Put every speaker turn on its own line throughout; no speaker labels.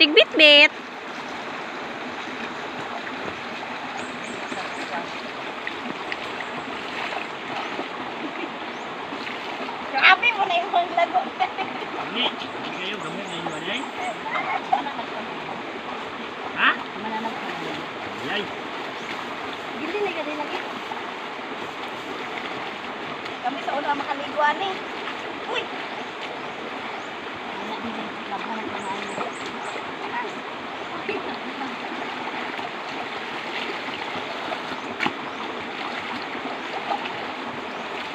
Tigbit-bit.
Grabe mo na yung lago.
Ini, kayo gamit na yung manay. Ha?
Mananap ka na.
Yay.
Gili na gani lagi. Kami sa una makaliguan eh. Uy! Labahan na nga yun.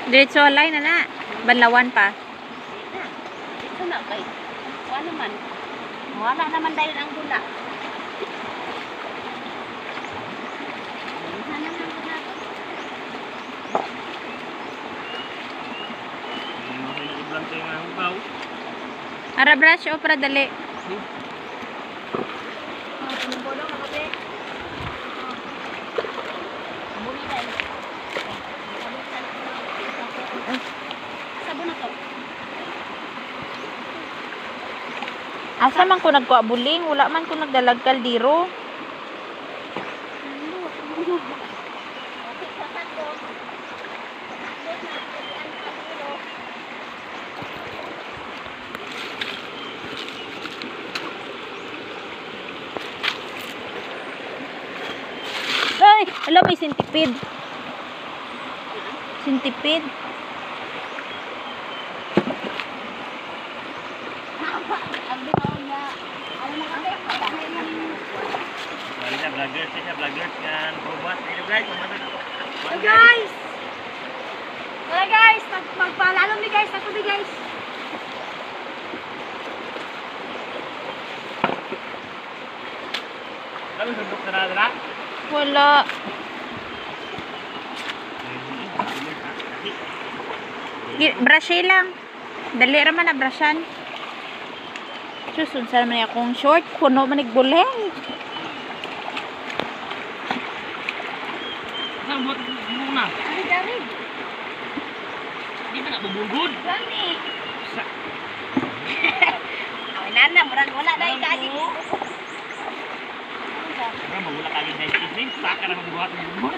Diretso alay na na. Banlawan pa.
Ito na kay. Wala naman. Wala naman dahil ang gula.
Ibang tayo nga hubaw.
Ara brush o para dali.
Pinubulong na kape. Muli tayo. Sabon na to.
Asa man ko nagkuha buling, wala man ko nagdalag kaldero. Ay, alam may sintipid. Sintipid.
Ang binaw niya. Ano na kape?
Kita vloggers kan probat ini guys,
Hey guys! Hey guys! Magpaalam ni guys. Ako ni guys.
Lalu untuk sana.
Wala. Brush lang. Dali raman na brushan. Susun sa naman akong short. Kuno man nagbuleng.
Nah, buat muna.
Dari.
Di mana bubugod?
Gani. Ay nana, murag wala dai kasi.
Karena mau ulah kali naik ini, tak karena membuat bubugod.